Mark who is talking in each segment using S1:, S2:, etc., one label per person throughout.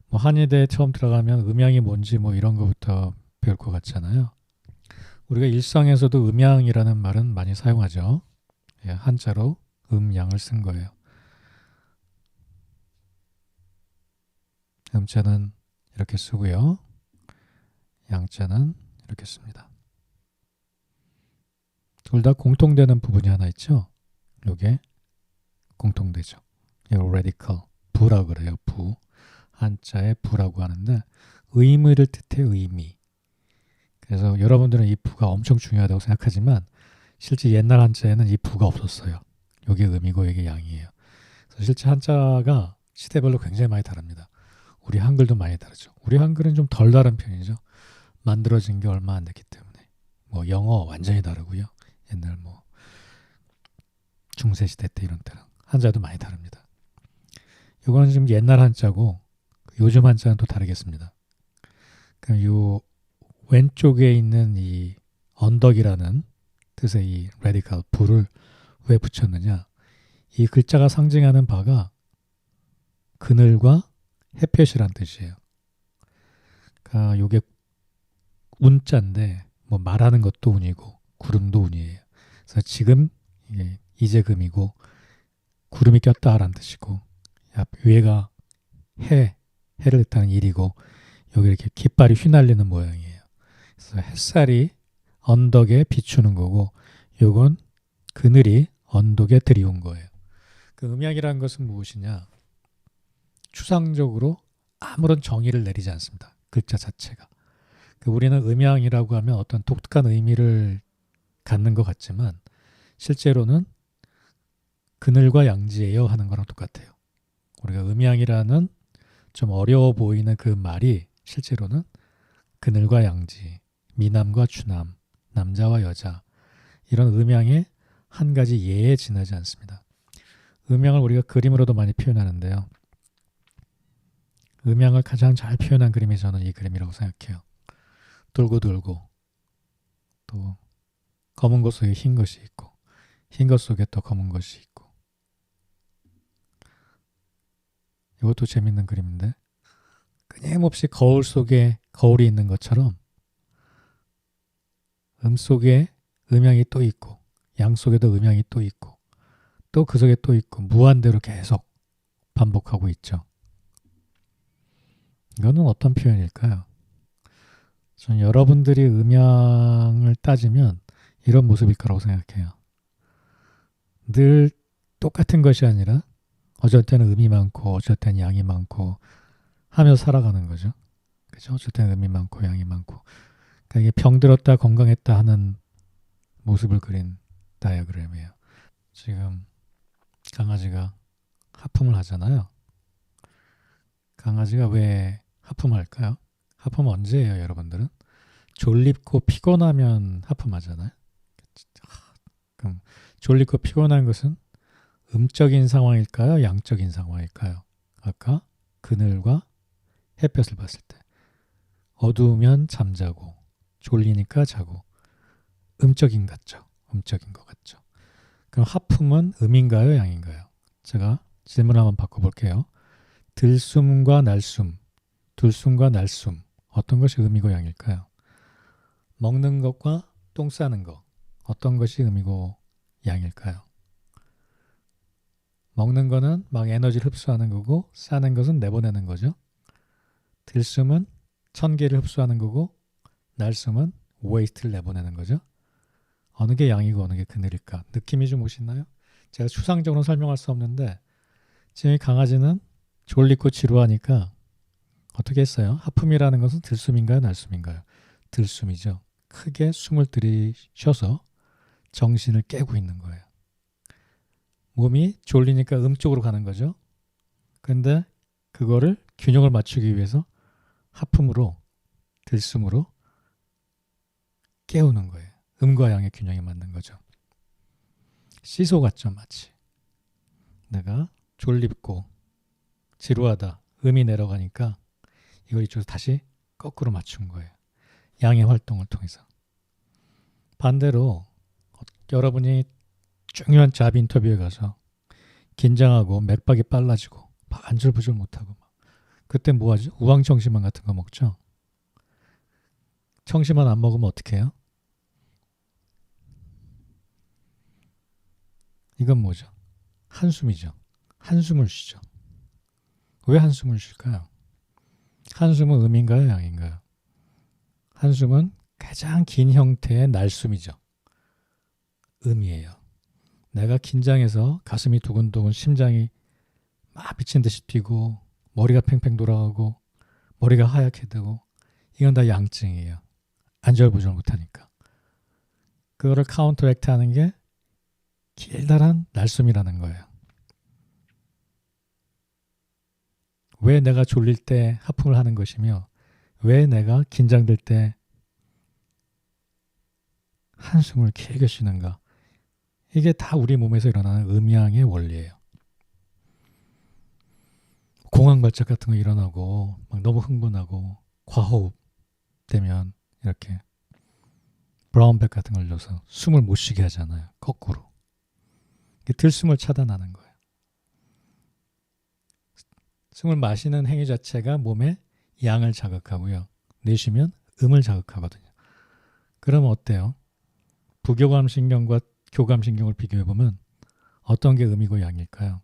S1: 뭐 한의대에 처음 들어가면 음양이 뭔지 뭐 이런 거부터 배울 것 같잖아요. 우리가 일상에서도 음양이라는 말은 많이 사용하죠. 예, 한자로 음양을 쓴 거예요. 음자는 이렇게 쓰고요. 양자는 이렇게 씁니다. 둘 다 공통되는 부분이 하나 있죠. 요게 공통되죠. radical, 부라 그래요. 부. 한자에 부라고 하는데 의미를 뜻해 의미. 그래서 여러분들은 이 부가 엄청 중요하다고 생각하지만 실제 옛날 한자에는 이 부가 없었어요. 요게 음이고 이게 양이에요. 그래서 실제 한자가 시대별로 굉장히 많이 다릅니다. 우리 한글도 많이 다르죠. 우리 한글은 좀 덜 다른 편이죠. 만들어진 게 얼마 안 됐기 때문에. 뭐 영어 완전히 다르고요. 옛날 뭐 중세시대 때 이런 때랑 한자도 많이 다릅니다. 이거는 지금 옛날 한자고 요즘 한자는 또 다르겠습니다. 그럼 요 왼쪽에 있는 이 언덕이라는 뜻의 이 radical 부를 왜 붙였느냐? 이 글자가 상징하는 바가 그늘과 햇볕이란 뜻이에요. 그러니까 요게 운자인데 뭐 말하는 것도 운이고 구름도 운이에요. 그래서 지금 이제 금이고 구름이 꼈다라는 뜻이고 위에가 해를 뜻하는 일이고 여기 이렇게 깃발이 휘날리는 모양이에요. 그래서 햇살이 언덕에 비추는 거고 요건 그늘이 언덕에 들이온 거예요. 그 음양이라는 것은 무엇이냐? 추상적으로 아무런 정의를 내리지 않습니다. 글자 자체가. 우리는 음양이라고 하면 어떤 독특한 의미를 갖는 것 같지만 실제로는 그늘과 양지예요 하는 거랑 똑같아요. 우리가 음양이라는 좀 어려워 보이는 그 말이 실제로는 그늘과 양지, 미남과 추남, 남자와 여자 이런 음양의 한 가지 예에 지나지 않습니다. 음양을 우리가 그림으로도 많이 표현하는데요. 음양을 가장 잘 표현한 그림이 저는 이 그림이라고 생각해요. 돌고 돌고 또 검은 것 속에 흰 것이 있고 흰 것 속에 또 검은 것이 있고 이것도 재밌는 그림인데 끊임없이 거울 속에 거울이 있는 것처럼 음 속에 음양이 또 있고 양 속에도 음양이 또 있고 또 그 속에 또 있고 무한대로 계속 반복하고 있죠. 이거는 어떤 표현일까요? 저는 여러분들이 음양을 따지면 이런 모습일 거라고 생각해요. 늘 똑같은 것이 아니라 어쩔 때는 음이 많고 어쩔 때는 양이 많고 하며 살아가는 거죠. 그죠? 어쩔 때는 음이 많고 양이 많고 그러니까 이게 병들었다 건강했다 하는 모습을 그린 다이어그램이에요. 지금 강아지가 하품을 하잖아요. 강아지가 왜 하품을 할까요? 하품 언제 해요, 여러분들은? 졸립고 피곤하면 하품하잖아요. 그럼 졸립고 피곤한 것은 음적인 상황일까요? 양적인 상황일까요? 아까 그늘과 햇볕을 봤을 때 어두우면 잠자고 졸리니까 자고 음적인 같죠. 음적인 것 같죠. 그럼 하품은 음인가요? 양인가요? 제가 질문 한번 바꿔볼게요. 들숨과 날숨, 들숨과 날숨 어떤 것이 음이고 양일까요? 먹는 것과 똥 싸는 것 어떤 것이 음이고 양일까요? 먹는 거는 막 에너지를 흡수하는 거고 싸는 것은 내보내는 거죠. 들숨은 천기를 흡수하는 거고 날숨은 웨이스트를 내보내는 거죠. 어느 게 양이고 어느 게 그늘일까? 느낌이 좀 오시나요? 제가 추상적으로 설명할 수 없는데 지금 이 강아지는 졸리고 지루하니까 어떻게 했어요? 하품이라는 것은 들숨인가요? 날숨인가요? 들숨이죠. 크게 숨을 들이쉬어서 정신을 깨고 있는 거예요. 몸이 졸리니까 음 쪽으로 가는 거죠. 근데 그거를 균형을 맞추기 위해서 하품으로 들숨으로 깨우는 거예요. 음과 양의 균형이 맞는 거죠. 시소 같죠, 마치. 내가 졸립고 지루하다. 음이 내려가니까 이걸 이쪽에서 다시 거꾸로 맞춘 거예요. 양의 활동을 통해서. 반대로 여러분이 중요한 잡 인터뷰에 가서 긴장하고 맥박이 빨라지고 안절부절 못하고 막 그때 뭐 하죠? 우황청심환 같은 거 먹죠. 청심환 안 먹으면 어떻게 해요? 이건 뭐죠? 한숨이죠. 한숨을 쉬죠. 왜 한숨을 쉴까요? 한숨은 음인가요, 양인가요? 한숨은 가장 긴 형태의 날숨이죠. 음이에요. 내가 긴장해서 가슴이 두근두근, 심장이 막 미친 듯이 뛰고 머리가 팽팽 돌아가고 머리가 하얗게 되고 이건 다 양증이에요. 안절부절 못하니까. 그거를 카운터액트 하는 게 길다란 날숨이라는 거예요. 왜 내가 졸릴 때 하품을 하는 것이며 왜 내가 긴장될 때 한숨을 길게 쉬는가. 이게 다 우리 몸에서 일어나는 음양의 원리예요. 공황 발작 같은 거 일어나고 막 너무 흥분하고 과호흡 되면 이렇게 브라운백 같은 걸 넣어서 숨을 못 쉬게 하잖아요. 거꾸로. 들숨을 차단하는 거예요. 숨을 마시는 행위 자체가 몸에 양을 자극하고요. 내쉬면 음을 자극하거든요. 그러면 어때요? 부교감신경과 교감신경을 비교해보면 어떤 게 음이고 양일까요?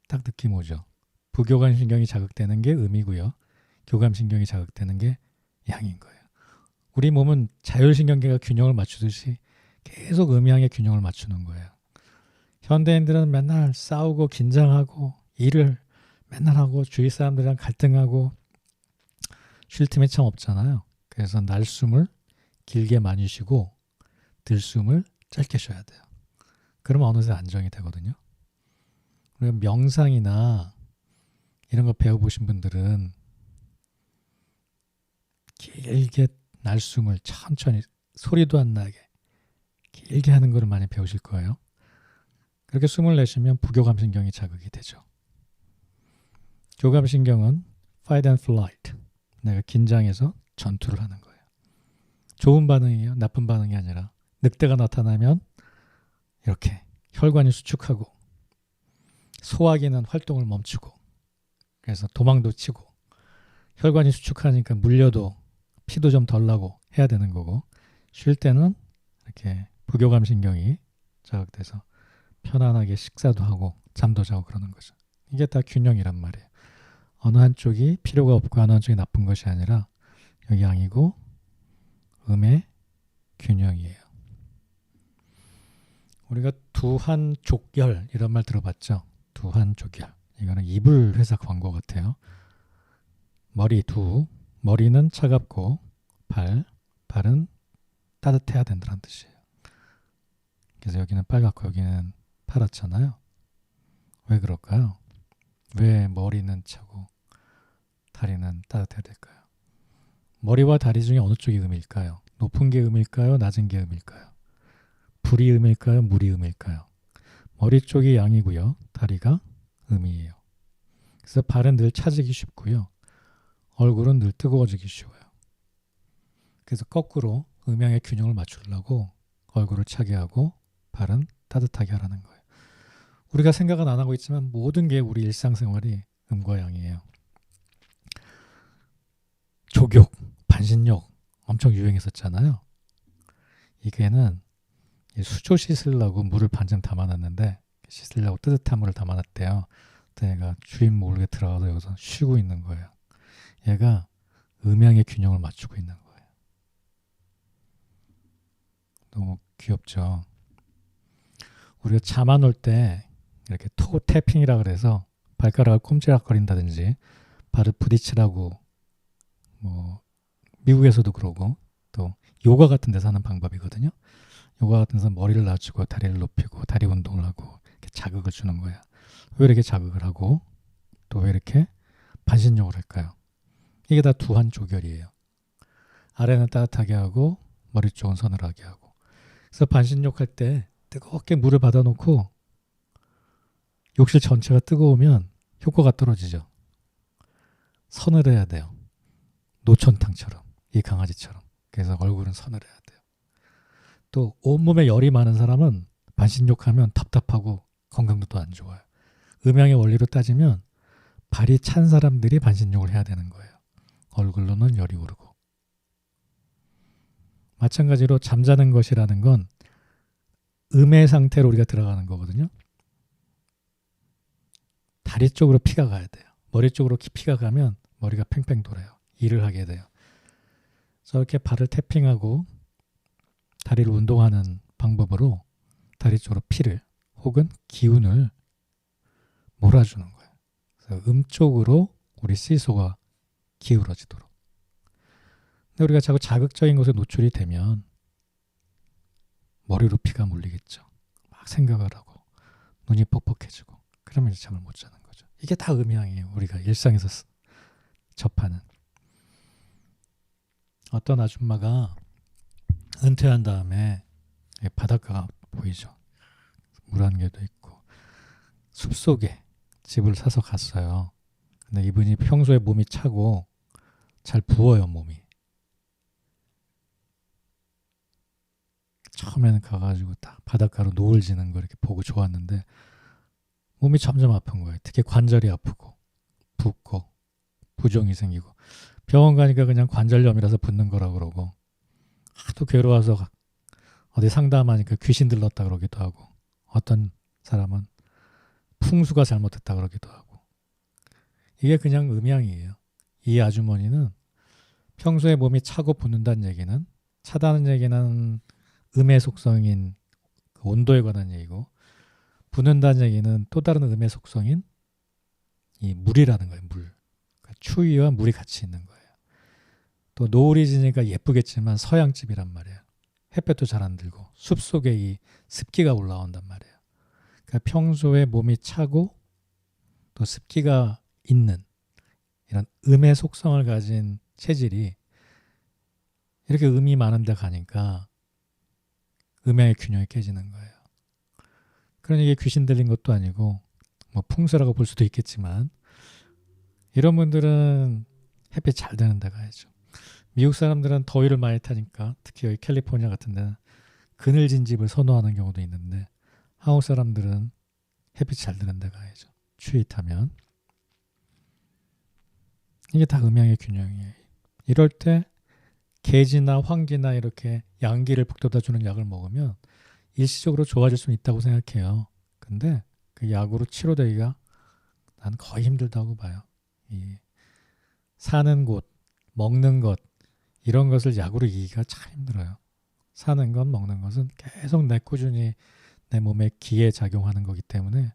S1: 딱 느낌 오죠. 부교감신경이 자극되는 게 음이고요. 교감신경이 자극되는 게 양인 거예요. 우리 몸은 자율신경계가 균형을 맞추듯이 계속 음양의 균형을 맞추는 거예요. 현대인들은 맨날 싸우고 긴장하고 일을 맨날 하고 주위 사람들이랑 갈등하고 쉴 틈이 참 없잖아요. 그래서 날숨을 길게 많이 쉬고 들숨을 짧게 쉬어야 돼요. 그러면 어느새 안정이 되거든요. 그리고 명상이나 이런 거 배워보신 분들은 길게 날숨을 천천히 소리도 안 나게 길게 하는 거를 많이 배우실 거예요. 그렇게 숨을 내쉬면 부교감신경이 자극이 되죠. 교감신경은 fight and flight. 내가 긴장해서 전투를 하는 거예요. 좋은 반응이에요. 나쁜 반응이 아니라 늑대가 나타나면 이렇게 혈관이 수축하고 소화기는 활동을 멈추고 그래서 도망도 치고 혈관이 수축하니까 물려도 피도 좀 덜 나고 해야 되는 거고 쉴 때는 이렇게 부교감신경이 자극돼서 편안하게 식사도 하고 잠도 자고 그러는 거죠. 이게 다 균형이란 말이에요. 어느 한쪽이 필요가 없고 어느 한쪽이 나쁜 것이 아니라 여기 양이고 음의 균형이에요. 우리가 두한족열 이런 말 들어봤죠? 두한족열. 이거는 이불 회사 광고 같아요. 머리는 차갑고 발은 따뜻해야 된다는 뜻이에요. 그래서 여기는 빨갛고 여기는 파랗잖아요. 왜 그럴까요? 왜 머리는 차고 다리는 따뜻해야 될까요? 머리와 다리 중에 어느 쪽이 음일까요? 높은 게 음일까요? 낮은 게 음일까요? 불이 음일까요? 물이 음일까요? 머리 쪽이 양이고요. 다리가 음이에요. 그래서 발은 늘 차지기 쉽고요. 얼굴은 늘 뜨거워지기 쉬워요. 그래서 거꾸로 음양의 균형을 맞추려고 얼굴을 차게 하고 발은 따뜻하게 하라는 거예요. 우리가 생각은 안 하고 있지만 모든 게 우리 일상생활이 음과 양이에요. 족욕, 반신욕 엄청 유행했었잖아요. 이게는 수조 씻으려고 물을 반쯤 담아놨는데 씻으려고 뜨뜻한 물을 담아놨대요. 얘가 주인 모르게 들어가서 여기서 쉬고 있는 거예요. 얘가 음양의 균형을 맞추고 있는 거예요. 너무 귀엽죠. 우리가 잠 안 올 때 이렇게 토 태핑이라 그래서 발가락을 꼼지락거린다든지 발을 부딪히라고 뭐 미국에서도 그러고 또 요가 같은 데서 하는 방법이거든요. 요가 같은 데서 머리를 낮추고 다리를 높이고 다리 운동을 하고 이렇게 자극을 주는 거야. 왜 이렇게 자극을 하고 또 왜 이렇게 반신욕을 할까요? 이게 다 두한조결이에요. 아래는 따뜻하게 하고 머리 쪽은 서늘하게 하고. 그래서 반신욕 할 때 뜨겁게 물을 받아놓고 욕실 전체가 뜨거우면 효과가 떨어지죠. 서늘해야 돼요. 노천탕처럼, 이 강아지처럼. 그래서 얼굴은 서늘해야 돼요. 또 온몸에 열이 많은 사람은 반신욕하면 답답하고 건강도 안 좋아요. 음양의 원리로 따지면 발이 찬 사람들이 반신욕을 해야 되는 거예요. 얼굴로는 열이 오르고. 마찬가지로 잠자는 것이라는 건 음의 상태로 우리가 들어가는 거거든요. 다리 쪽으로 피가 가야 돼요. 머리 쪽으로 피가 가면 머리가 팽팽 돌아요. 일을 하게 돼요. 저렇게 발을 태핑하고 다리를 운동하는 방법으로 다리 쪽으로 피를 혹은 기운을 몰아주는 거예요. 그래서 쪽으로 우리 시소가 기울어지도록. 근데 우리가 자꾸 자극적인 것에 노출이 되면 머리로 피가 몰리겠죠. 막 생각을 하고 눈이 뻑뻑해지고 그러면 이제 잠을 못 자는 거죠. 이게 다 음양이에요. 우리가 일상에서 접하는. 어떤 아줌마가 은퇴한 다음에 바닷가가 보이죠. 물 한 개도 있고 숲속에 집을 사서 갔어요. 근데 이분이 평소에 몸이 차고 잘 부어요, 몸이. 처음에는 가가지고 딱 바닷가로 노을 지는 거 이렇게 보고 좋았는데 몸이 점점 아픈 거예요. 특히 관절이 아프고 붓고 부종이 생기고 병원 가니까 그냥 관절염이라서 붓는 거라 그러고 하도 괴로워서 어디 상담하니까 귀신 들렀다 그러기도 하고 어떤 사람은 풍수가 잘못됐다 그러기도 하고 이게 그냥 음양이에요. 이 아주머니는 평소에 몸이 차고 붓는다는 얘기는 차다는 얘기는 음의 속성인 그 온도에 관한 얘기고 붓는다는 얘기는 또 다른 음의 속성인 이 물이라는 거예요. 물. 그러니까 추위와 물이 같이 있는 거예요. 또 노을이 지니까 예쁘겠지만 서양집이란 말이에요. 햇볕도 잘 안 들고 숲속에 이 습기가 올라온단 말이에요. 그러니까 평소에 몸이 차고 또 습기가 있는 이런 음의 속성을 가진 체질이 이렇게 음이 많은 데 가니까 음양의 균형이 깨지는 거예요. 그러니 이게 귀신 들린 것도 아니고 뭐 풍수라고 볼 수도 있겠지만 이런 분들은 햇빛 잘 드는 데 가야죠. 미국 사람들은 더위를 많이 타니까 특히 여기 캘리포니아 같은 데는 그늘진 집을 선호하는 경우도 있는데 한국 사람들은 햇빛 잘 드는 데 가야죠. 추위 타면. 이게 다 음양의 균형이에요. 이럴 때 개지나 황기나 이렇게 양기를 북돋아주는 약을 먹으면 일시적으로 좋아질 수는 있다고 생각해요. 근데 그 약으로 치료되기가 난 거의 힘들다고 봐요. 이 사는 곳, 먹는 것 이런 것을 약으로 이기기가 참 힘들어요. 사는 것, 먹는 것은 계속 꾸준히 내 몸에 기에 작용하는 거기 때문에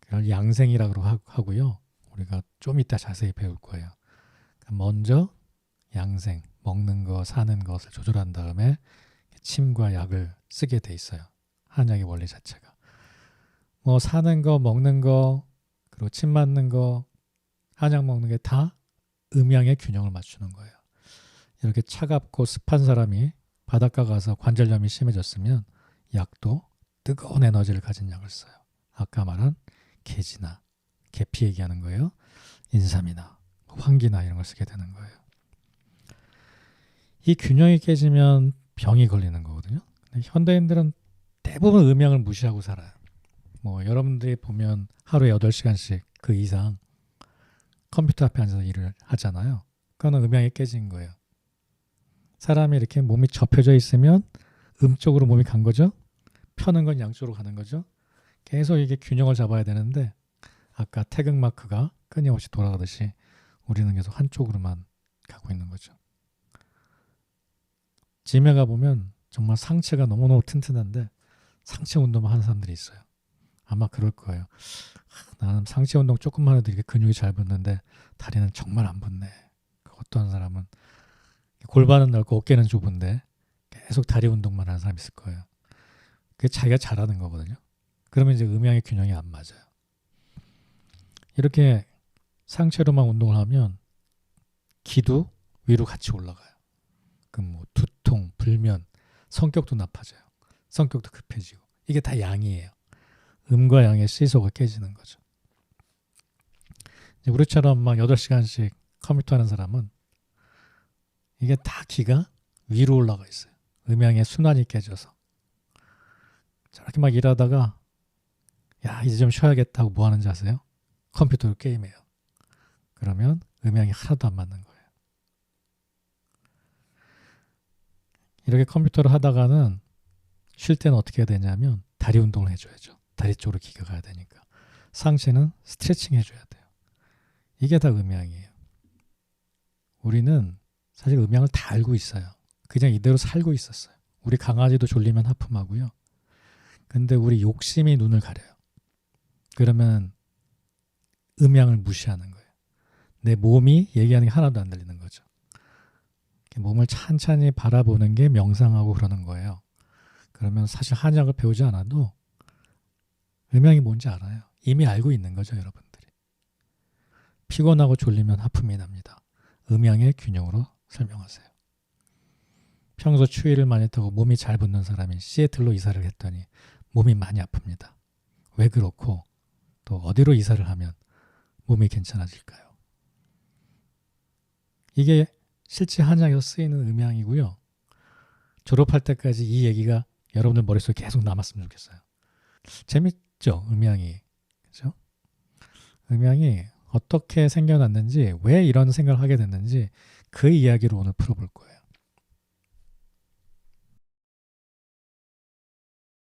S1: 그걸 양생이라고 하고요. 우리가 좀 이따 자세히 배울 거예요. 먼저 양생, 먹는 거, 사는 것을 조절한 다음에 침과 약을 쓰게 돼 있어요. 한약의 원리 자체가. 뭐 사는 거, 먹는 거, 그리고 침 맞는 거, 한약 먹는 게 다 음양의 균형을 맞추는 거예요. 이렇게 차갑고 습한 사람이 바닷가 가서 관절염이 심해졌으면 약도 뜨거운 에너지를 가진 약을 써요. 아까 말한 개지나 계피 얘기하는 거예요. 인삼이나 황기나 이런 걸 쓰게 되는 거예요. 이 균형이 깨지면 병이 걸리는 거거든요. 근데 현대인들은 대부분 음양을 무시하고 살아요. 뭐 여러분들이 보면 하루에 8시간씩 그 이상 컴퓨터 앞에 앉아서 일을 하잖아요. 그거는 음양이 깨진 거예요. 사람이 이렇게 몸이 접혀져 있으면 음쪽으로 몸이 간 거죠. 펴는 건 양쪽으로 가는 거죠. 계속 이게 균형을 잡아야 되는데 아까 태극마크가 끊임없이 돌아가듯이 우리는 계속 한쪽으로만 가고 있는 거죠. 짐에 가보면 정말 상체가 너무너무 튼튼한데 상체 운동만 하는 사람들이 있어요. 아마 그럴 거예요. 나는 상체 운동 조금만 해도 이렇게 근육이 잘 붙는데 다리는 정말 안 붙네. 어떤 사람은 골반은 넓고 어깨는 좁은데 계속 다리 운동만 하는 사람이 있을 거예요. 그게 자기가 잘하는 거거든요. 그러면 이제 음양의 균형이 안 맞아요. 이렇게 상체로만 운동을 하면 기도 위로 같이 올라가요. 그 뭐 두통, 불면, 성격도 나빠져요. 성격도 급해지고. 이게 다 양이에요. 음과 양의 시소가 깨지는 거죠. 이제 우리처럼 막 8시간씩 컴퓨터 하는 사람은 이게 다 기가 위로 올라가 있어요. 음양의 순환이 깨져서. 저렇게 막 일하다가 야 이제 좀 쉬어야겠다고 뭐 하는지 아세요? 컴퓨터로 게임해요. 그러면 음향이 하나도 안 맞는 거예요. 이렇게 컴퓨터를 하다가는 쉴 때는 어떻게 해야 되냐면 다리 운동을 해줘야죠. 다리 쪽으로 기가 가야 되니까. 상체는 스트레칭 해줘야 돼요. 이게 다 음향이에요. 우리는 사실 음향을 다 알고 있어요. 그냥 이대로 살고 있었어요. 우리 강아지도 졸리면 하품하고요. 근데 우리 욕심이 눈을 가려요. 그러면 음향을 무시하는 거예요. 내 몸이 얘기하는 게 하나도 안 들리는 거죠. 몸을 찬찬히 바라보는 게 명상하고 그러는 거예요. 그러면 사실 한약을 배우지 않아도 음향이 뭔지 알아요. 이미 알고 있는 거죠, 여러분들이. 피곤하고 졸리면 하품이 납니다. 음향의 균형으로 설명하세요. 평소 추위를 많이 타고 몸이 잘 붙는 사람이 시애틀로 이사를 했더니 몸이 많이 아픕니다. 왜 그렇고 또 어디로 이사를 하면 몸이 괜찮아질까요? 이게 실제 한약에서 쓰이는 음향이고요. 졸업할 때까지 이 얘기가 여러분들 머릿속에 계속 남았으면 좋겠어요. 재밌죠? 음향이. 그죠? 음향이 어떻게 생겨났는지, 왜 이런 생각을 하게 됐는지 그 이야기를 오늘 풀어볼 거예요.